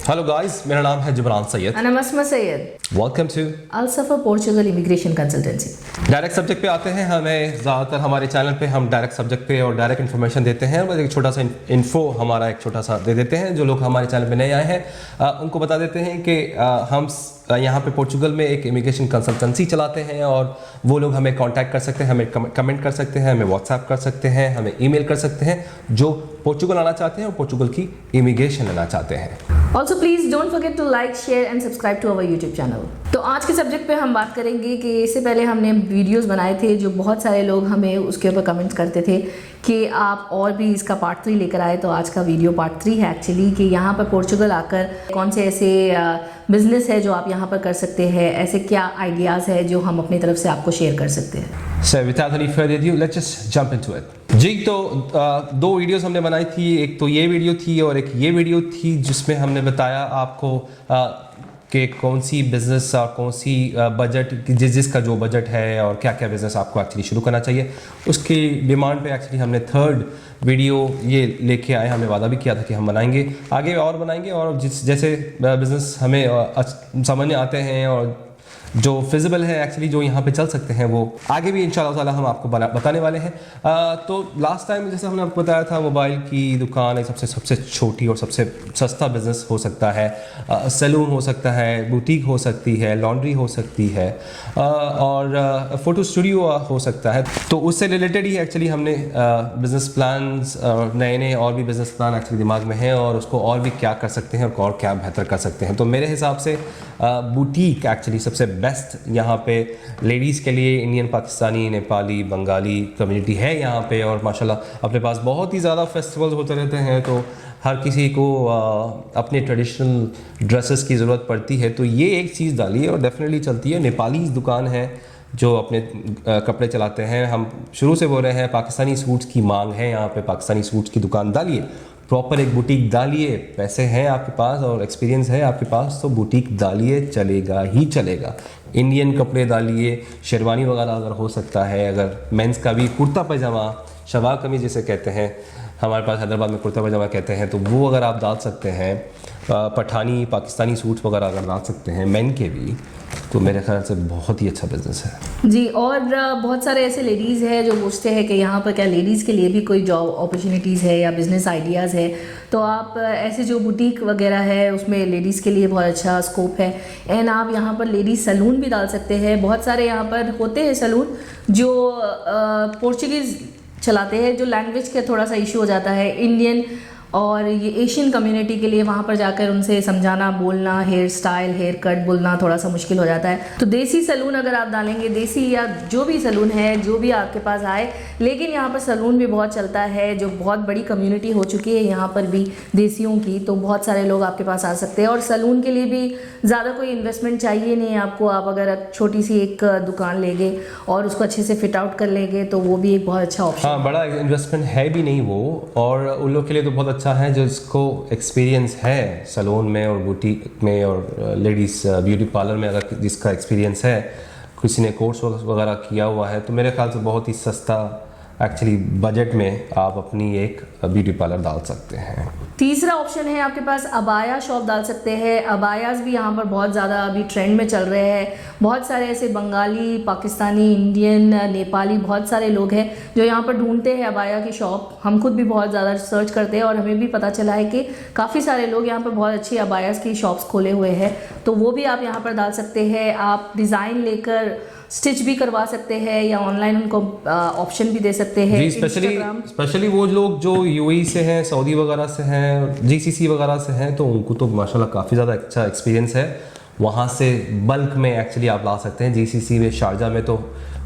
Hello guys, मेरा नाम है Jibran Sayed. And I'm Asma Sayed. Welcome to Al Safa Portugal Immigration Consultancy. Direct subject पे आते हैं। हमें ज़्यादातर हमारे चैनल पे हम डायरेक्ट सब्जेक्ट पे और डायरेक्ट इन्फॉर्मेशन देते हैं। बस एक छोटा सा इन्फो हमारा एक छोटा सा दे देते हैं। जो लोग हमारे चैनल पे नए आए हैं उनको बता देते हैं कि हम यहाँ पे पोर्चुगल में एक इमिग्रेशन कंसल्टेंसी चलाते हैं और वो लोग हमें कांटेक्ट कर सकते हैं, हमें कमेंट कर सकते हैं, हमें व्हाट्सएप कर सकते हैं, हमें ईमेल कर सकते हैं, जो पोर्चुगल आना चाहते हैं और पोर्चुगल की इमिग्रेशन लेना चाहते हैं। Also please don't forget to like, share and subscribe to our YouTube channel. तो आज के सब्जेक्ट पे हम बात करेंगे कि इससे पहले हमने वीडियोस बनाए थे जो बहुत सारे लोग हमें उसके ऊपर कमेंट करते थे कि आप और भी इसका पार्ट 3 लेकर आए। तो आज का वीडियो पार्ट 3 है एक्चुअली कि यहाँ पर पोर्चुगल आकर कौन से ऐसे बिजनेस है जो आप यहाँ पर कर सकते हैं, ऐसे क्या आइडियाज़ है जो हम अपनी तरफ से आपको शेयर कर सकते हैं। So without any further ado, let's just jump into it. जी, तो दो वीडियोस हमने बनाई थी। एक तो ये वीडियो थी और एक ये वीडियो थी जिसमें हमने बताया आपको कि कौन सी बिज़नेस और कौन सी बजट जिसका जो बजट है और क्या क्या बिज़नेस आपको एक्चुअली शुरू करना चाहिए। उसकी डिमांड पे एक्चुअली हमने थर्ड वीडियो ये लेके आए। हमने वादा भी किया था कि हम बनाएंगे, आगे और बनाएंगे और जैसे बिज़नेस हमें समझ में आते हैं और जो फिजिबल है एक्चुअली जो यहाँ पे चल सकते हैं वो आगे भी इंशाल्लाह ताला हम आपको बताने वाले हैं। तो लास्ट टाइम जैसे हमने आपको बताया था, मोबाइल की दुकान एक सबसे छोटी और सबसे सस्ता बिज़नेस हो सकता है, सैलून हो सकता है, बुटीक हो सकती है, लॉन्ड्री हो सकती है और फ़ोटो स्टूडियो हो सकता है। तो उससे रिलेटेड ही एक्चुअली हमने बिज़नेस प्लान्स नए और भी बिज़नेस प्लान एक्चुअली दिमाग में हैं और उसको और भी क्या कर सकते हैं और क्या बेहतर कर सकते हैं। तो मेरे हिसाब से बुटीक एक्चुअली सबसे बेस्ट यहाँ पे लेडीज़ के लिए इंडियन, पाकिस्तानी, नेपाली, बंगाली कम्युनिटी है यहाँ पे और माशाल्लाह अपने पास बहुत ही ज़्यादा फेस्टिवल्स होते रहते हैं। तो हर किसी को अपने ट्रेडिशनल ड्रेसेस की ज़रूरत पड़ती है, तो ये एक चीज़ डालिए और डेफिनेटली चलती है। नेपाली दुकान है जो अपने कपड़े चलाते हैं। हम शुरू से बोल रहे हैं पाकिस्तानी सूट्स की मांग है यहाँ पे, पाकिस्तानी सूट्स की दुकान डालिए, प्रॉपर एक बुटीक डालिए। पैसे हैं आपके पास और एक्सपीरियंस है आपके पास तो बुटीक डालिए, चलेगा ही चलेगा। इंडियन कपड़े डालिए, शेरवानी वगैरह अगर हो सकता है, अगर मेंस का भी कुर्ता पैजामा, शलवार कमीज जिसे कहते हैं, हमारे पास हैदराबाद में कुर्ता पैजामा कहते हैं, तो वो अगर आप डाल सकते हैं, पठानी पाकिस्तानी सूट्स वगैरह अगर डाल सकते हैं मेन के भी, तो मेरे ख्याल से बहुत ही अच्छा बिजनेस है जी। और बहुत सारे ऐसे लेडीज़ हैं जो पूछते हैं कि यहाँ पर क्या लेडीज़ के लिए भी कोई जॉब अपॉर्चुनिटीज़ है या बिज़नेस आइडियाज़ है। तो आप ऐसे जो बुटीक वगैरह है उसमें लेडीज़ के लिए बहुत अच्छा स्कोप है। एंड आप यहाँ पर लेडीज़ सैलून भी डाल सकते हैं। बहुत सारे यहाँ पर होते हैं सैलून जो पोर्चुगीज़ चलाते हैं, जो लैंग्वेज का थोड़ा सा इशू हो जाता है इंडियन और ये एशियन कम्युनिटी के लिए। वहाँ पर जाकर उनसे समझाना, बोलना, हेयर स्टाइल, हेयर कट बोलना थोड़ा सा मुश्किल हो जाता है। तो देसी सैलून अगर आप डालेंगे, देसी या जो भी सैलून है जो भी आपके पास आए, लेकिन यहाँ पर सैलून भी बहुत चलता है, जो बहुत बड़ी कम्युनिटी हो चुकी है यहाँ पर भी देसियों की। तो बहुत सारे लोग आपके पास आ सकते हैं और सैलून के लिए भी ज़्यादा कोई इन्वेस्टमेंट चाहिए नहीं आपको। आप अगर छोटी सी एक दुकान लेंगे और उसको अच्छे से फिट आउट कर लेंगे तो वो भी एक बहुत अच्छा ऑप्शन। हाँ, बड़ा इन्वेस्टमेंट है भी नहीं वो, और उन लोग के लिए तो बहुत अच्छा है जिसको एक्सपीरियंस है सैलून में और बुटीक में और लेडीज़ ब्यूटी पार्लर में। अगर जिसका एक्सपीरियंस है, किसी ने कोर्स वगैरह किया हुआ है, तो मेरे ख्याल से बहुत ही सस्ता एक्चुअली बजट में आप अपनी एक ब्यूटी पार्लर डाल सकते हैं। तीसरा ऑप्शन है आपके पास अबाया शॉप डाल सकते हैं। अबायास भी यहाँ पर बहुत ज़्यादा अभी ट्रेंड में चल रहे हैं। बहुत सारे ऐसे बंगाली, पाकिस्तानी, इंडियन, नेपाली बहुत सारे लोग हैं जो यहाँ पर ढूंढते हैं अबाया की शॉप। हम खुद भी बहुत ज़्यादा सर्च करते हैं और हमें भी पता चला है कि काफ़ी सारे लोग यहाँ पर बहुत अच्छी अबायास की शॉप्स खोले हुए हैं। तो वो भी आप यहाँ पर डाल सकते हैं। आप डिज़ाइन लेकर स्टिच भी करवा सकते हैं या ऑनलाइन उनको ऑप्शन भी दे सकते हैं जी। स्पेशली वो लोग जो यूएई से हैं, सऊदी वगैरह से हैं, जीसीसी वगैरह से हैं, तो उनको तो माशाल्लाह काफ़ी ज़्यादा अच्छा एक्सपीरियंस है। वहाँ से बल्क में एक्चुअली आप ला सकते हैं। जीसीसी में, शारजा में तो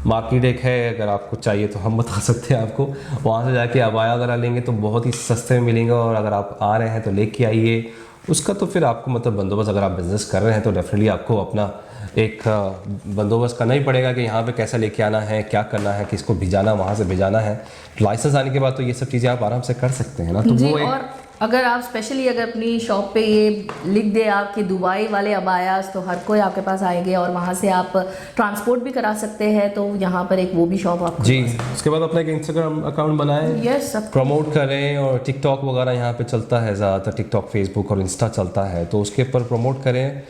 मार्केट एक है, अगर आपको चाहिए तो हम बता सकते हैं आपको। वहाँ से जाके अबाया वगैरह लेंगे तो बहुत ही सस्ते में मिलेंगे और अगर आप आ रहे हैं तो लेके आइए। उसका तो फिर आपको मतलब बंदोबस्त, अगर आप बिज़नेस कर रहे हैं तो डेफिनेटली आपको अपना एक बंदोबस्त करना ही पड़ेगा कि यहाँ पे कैसा लेके आना है, क्या करना है, किसको भिजाना, वहाँ से भिजाना है। लाइसेंस आने के बाद तो ये सब चीज़ें आप आराम से कर सकते हैं ना। तो जी, वो एक और अगर आप स्पेशली अगर अपनी शॉप पे ये लिख दे आपके दुबई वाले अबायास, तो हर कोई आपके पास आएंगे और वहाँ से आप ट्रांसपोर्ट भी करा सकते हैं। तो यहाँ पर एक वो भी शॉप आपको जी, उसके बाद अपना एक इंस्टाग्राम अकाउंट बनाएं, यस सब प्रमोट करें, और टिकटॉक वगैरह यहाँ पे चलता है ज़्यादातर, टिकटॉक, फेसबुक और इंस्टा चलता है, तो उसके ऊपर प्रमोट करें,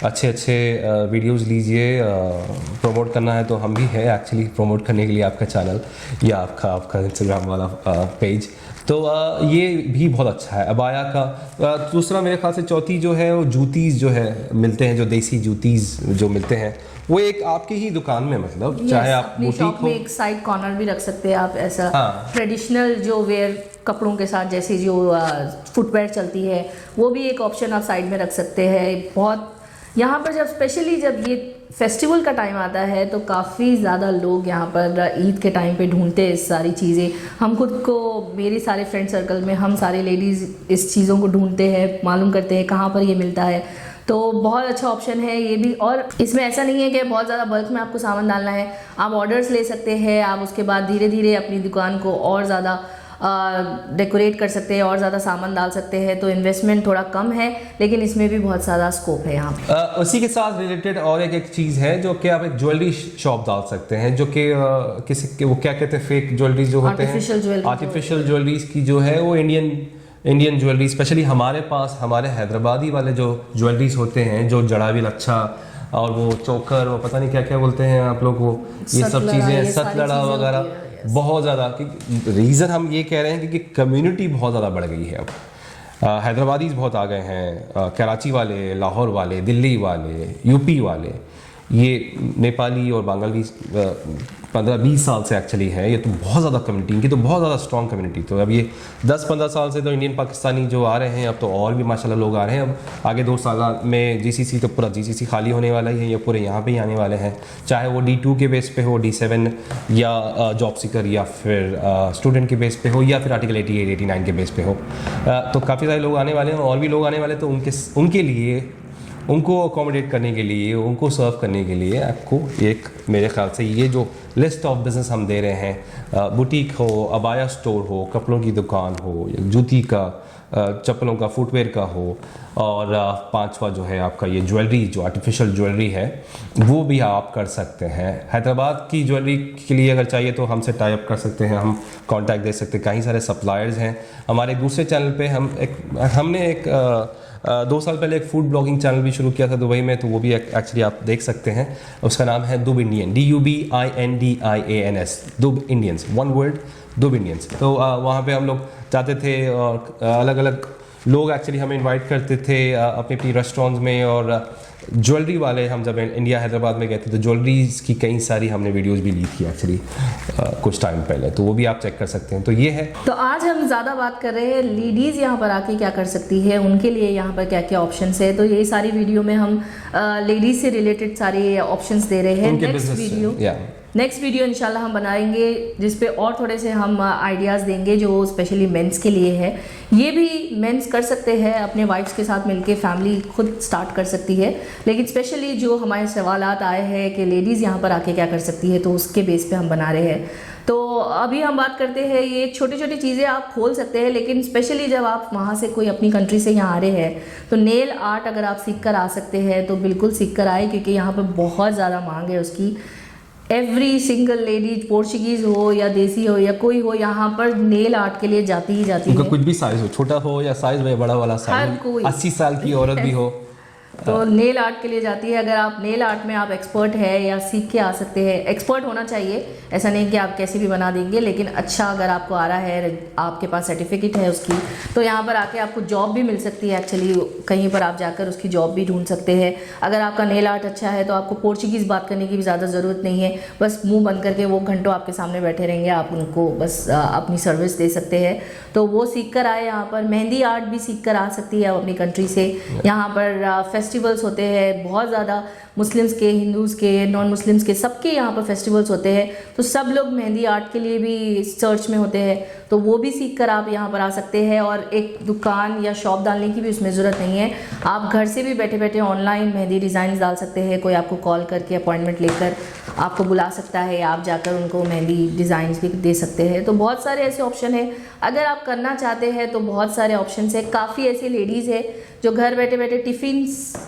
अच्छे अच्छे वीडियोस लीजिए। प्रमोट करना है तो हम भी है एक्चुअली प्रमोट करने के लिए आपका चैनल या आपका इंस्टाग्राम वाला पेज। तो ये भी बहुत अच्छा है अबाया का। दूसरा मेरे ख्याल से चौथी जो है वो जूतीज़ जो है मिलते हैं, जो देसी जूतीज़ जो मिलते हैं, वो एक आपकी ही दुकान में, मतलब चाहे आप अपनी बुटीक शॉप हो। में एक साइड कॉर्नर भी रख सकते हैं आप ऐसा। हाँ। ट्रेडिशनल जो वेयर कपड़ों के साथ जैसे जो फुटवेयर चलती है, वो भी एक ऑप्शन आप साइड में रख सकते हैं। बहुत यहाँ पर जब स्पेशली जब ये फेस्टिवल का टाइम आता है तो काफ़ी ज़्यादा लोग यहाँ पर ईद के टाइम पे ढूंढते हैं सारी चीज़ें। हम खुद को, मेरे सारे फ्रेंड सर्कल में हम सारे लेडीज़ इस चीज़ों को ढूंढते हैं, मालूम करते हैं कहाँ पर ये मिलता है। तो बहुत अच्छा ऑप्शन है ये भी। और इसमें ऐसा नहीं है कि बहुत ज़्यादा बल्क में आपको सामान डालना है, आप ऑर्डर्स ले सकते हैं। आप उसके बाद धीरे धीरे अपनी दुकान को और ज़्यादा डेकोरेट कर सकते हैं और ज़्यादा सामान डाल सकते हैं। तो इन्वेस्टमेंट थोड़ा कम है, लेकिन इसमें भी बहुत ज़्यादा स्कोप है यहाँ। उसी के साथ रिलेटेड और एक चीज़ है जो कि आप एक ज्वेलरी शॉप डाल सकते हैं, जो कि किसी वो क्या कहते हैं, फेक ज्वेलरी जो होते हैं, आर्टिफिशियल ज्वेलरीज की जो है वो इंडियन ज्वेलरी, स्पेशली हमारे पास हमारे हैदराबादी वाले जो ज्वेलरीज होते हैं, जो जड़ाविल अच्छा और वो चोकर, वो पता नहीं क्या क्या बोलते हैं आप लोग, वो ये सब चीज़ें, सतलड़ा वगैरह, बहुत ज़्यादा। रीज़न हम ये कह रहे हैं कि कम्युनिटी बहुत ज़्यादा बढ़ गई है अब। हैदराबादीज बहुत आ गए हैं, कराची वाले, लाहौर वाले, दिल्ली वाले, यूपी वाले, ये नेपाली और बांग्लादेश 15-20 साल से एक्चुअली है। ये तो बहुत ज़्यादा कम्युनिटी, इनकी तो बहुत ज़्यादा स्ट्रॉन्ग कम्युनिटी। तो अब ये 10-15 साल से तो इंडियन पाकिस्तानी जो आ रहे हैं, अब तो और भी माशाल्लाह लोग आ रहे हैं। अब आगे 2 साल में जीसीसी तो पूरा जीसीसी खाली होने वाला ही है, ये पूरे यहाँ पे ही आने वाले हैं, चाहे वो D2 के बेस पे हो, D7 या जॉब सीकर, या फिर स्टूडेंट के बेस पे हो, या फिर आर्टिकल 88-89 के बेस पे हो। तो काफ़ी सारे लोग आने वाले हैं और भी लोग आने वाले, तो उनके लिए, उनको अकोमोडेट करने के लिए, उनको सर्व करने के लिए आपको एक, मेरे ख्याल से ये जो लिस्ट ऑफ बिज़नेस हम दे रहे हैं, बुटीक हो, अबाया स्टोर हो, कपड़ों की दुकान हो, या जूती का, चप्पलों का, फुटवेयर का हो, और 5वां जो है आपका ये ज्वेलरी, जो आर्टिफिशियल ज्वेलरी है, वो भी आप कर सकते हैं। हैदराबाद की ज्वेलरी के लिए अगर चाहिए तो हमसे टाई अप कर सकते हैं, हम कांटेक्ट दे सकते हैं। कई सारे सप्लायर्स हैं हमारे। दूसरे चैनल पे हमने एक 2 साल पहले एक फूड ब्लॉगिंग चैनल भी शुरू किया था दुबई में, तो वो भी एक्चुअली आप देख सकते हैं। उसका नाम है दुब इंडियन, DUBINDIANS, दुब इंडियंस, वन वर्ड, दुब इंडियंस। तो वहाँ पे हम लोग जाते थे और अलग अलग लोग एक्चुअली हमें इनवाइट करते थे अपनी अपनी रेस्टोरेंट्स में। और ज्वेलरी वाले, हम जब इंडिया हैदराबाद में गए थे तो ज्वेलरीज की कई सारी हमने वीडियोस भी ली थी एक्चुअली कुछ टाइम पहले, तो वो भी आप चेक कर सकते हैं। तो ये है। तो आज हम ज़्यादा बात कर रहे हैं लेडीज़ यहाँ पर आके क्या कर सकती है, उनके लिए यहाँ पर क्या क्या ऑप्शंस है। तो यही सारी वीडियो में हम लेडीज़ से रिलेटेड सारे ऑप्शंस दे रहे हैं। नेक्स्ट वीडियो इंशाल्लाह हम बनाएंगे जिस पे और थोड़े से हम आइडियाज़ देंगे जो स्पेशली मेंस के लिए है। ये भी मेंस कर सकते हैं, अपने वाइफ्स के साथ मिलके फैमिली खुद स्टार्ट कर सकती है। लेकिन स्पेशली जो हमारे सवालात आए हैं कि लेडीज़ यहाँ पर आके क्या कर सकती है, तो उसके बेस पे हम बना रहे हैं। तो अभी हम बात करते हैं, ये छोटी छोटी चीज़ें आप खोल सकते हैं, लेकिन स्पेशली जब आप वहाँ से कोई अपनी कंट्री से यहाँ आ रहे हैं तो नेल आर्ट अगर आप सीख कर आ सकते हैं तो बिल्कुल सीख कर आए, क्योंकि यहाँ पर बहुत ज़्यादा मांग है उसकी। एवरी सिंगल लेडी, पोर्चुगीज हो या देसी हो या कोई हो, यहाँ पर नेल आर्ट के लिए जाती ही जाती है। कुछ भी साइज हो, छोटा हो या साइज में बड़ा वाला साइज, 80 साल की औरत भी हो तो नेल आर्ट के लिए जाती है। अगर आप नेल आर्ट में आप एक्सपर्ट है या सीख के आ सकते हैं, एक्सपर्ट होना चाहिए, ऐसा नहीं कि आप कैसे भी बना देंगे, लेकिन अच्छा अगर आपको आ रहा है, आपके पास सर्टिफिकेट है उसकी, तो यहाँ पर आके आपको जॉब भी मिल सकती है। एक्चुअली कहीं पर आप जाकर उसकी जॉब भी ढूंढ सकते हैं। अगर आपका नेल आर्ट अच्छा है तो आपको पोर्चुगीज़ बात करने की भी ज़्यादा ज़रूरत नहीं है, बस मुँह बंद करके वो घंटों आपके सामने बैठे रहेंगे, आप उनको बस अपनी सर्विस दे सकते हैं। तो वो सीख कर आए। यहाँ पर मेहंदी आर्ट भी सीख कर आ सकती है अपनी कंट्री से। यहाँ पर फेस्टिवल्स होते हैं बहुत ज़्यादा, मुस्लिम्स के, हिंदूज़ के, नॉन मुस्लिम्स के, सबके यहाँ पर फेस्टिवल्स होते हैं। तो सब लोग मेहंदी आर्ट के लिए भी सर्च में होते हैं, तो वो भी सीख कर आप यहाँ पर आ सकते हैं। और एक दुकान या शॉप डालने की भी उसमें ज़रूरत नहीं है, आप घर से भी बैठे बैठे ऑनलाइन मेहंदी डिज़ाइन डाल सकते हैं। कोई आपको कॉल करके अपॉइंटमेंट लेकर आपको बुला सकता है, आप जाकर उनको मेहंदी डिज़ाइंस भी दे सकते हैं। तो बहुत सारे ऐसे ऑप्शन है, अगर आप करना चाहते हैं तो बहुत सारे ऑप्शन है। काफ़ी ऐसी लेडीज़ है जो घर बैठे बैठे टिफ़िन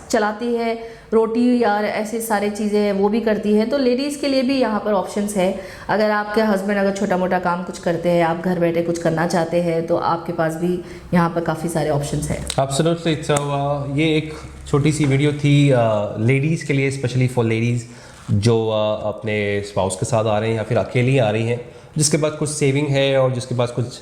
चलाती है, रोटी या ऐसे सारे चीज़ें हैं वो भी करती है। तो लेडीज़ के लिए भी यहाँ पर ऑप्शंस है। अगर आपके हस्बैंड अगर छोटा मोटा काम कुछ करते हैं, आप घर बैठे कुछ करना चाहते हैं, तो आपके पास भी यहाँ पर काफ़ी सारे ऑप्शंस हैं। एब्सोल्युटली। तो ये एक छोटी सी वीडियो थी लेडीज़ के लिए, स्पेशली फॉर लेडीज़ जो अपने स्पाउस के साथ आ रहे हैं या फिर अकेली आ रही हैं, जिसके पास कुछ सेविंग है और जिसके पास कुछ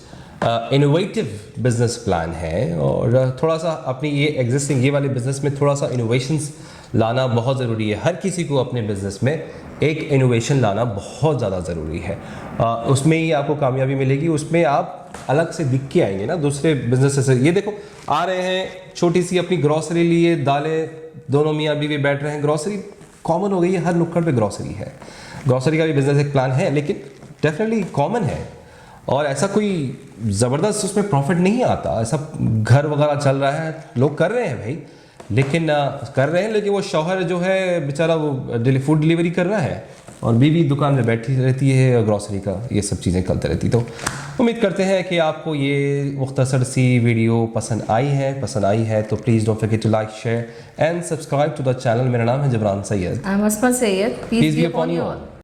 इनोवेटिव बिजनेस प्लान है, और थोड़ा सा अपनी ये एग्जिस्टिंग ये वाले बिजनेस में थोड़ा सा इनोवेशंस लाना बहुत ज़रूरी है। हर किसी को अपने बिजनेस में एक इनोवेशन लाना बहुत ज़्यादा ज़रूरी है। उसमें ही आपको कामयाबी मिलेगी, उसमें आप अलग से दिख के आएंगे ना दूसरे बिजनेस से। ये देखो आ रहे हैं, छोटी सी अपनी ग्रॉसरी लिए, दालें, दोनों मियाँ बीवी बैठ रहे हैं। ग्रॉसरी कॉमन हो गई है, हर नुक्कड़ पे ग्रॉसरी है। ग्रॉसरी का भी बिजनेस एक प्लान है, लेकिन डेफिनेटली कॉमन है और ऐसा कोई ज़बरदस्त उसमें प्रॉफिट नहीं आता। ऐसा घर वगैरह चल रहा है, लोग कर रहे हैं भाई, लेकिन कर रहे हैं, लेकिन वो शौहर जो है बेचारा वो फूड डिलीवरी कर रहा है और बीवी दुकान में बैठी रहती है और ग्रॉसरी का ये सब चीज़ें चलती रहती। तो उम्मीद करते हैं कि आपको ये मुख्तसर सी वीडियो पसंद आई है तो please don't forget to like, share and subscribe to the channel. मेरा नाम है Jibran Sayed. I am Asma Sayed. Peace be upon you all.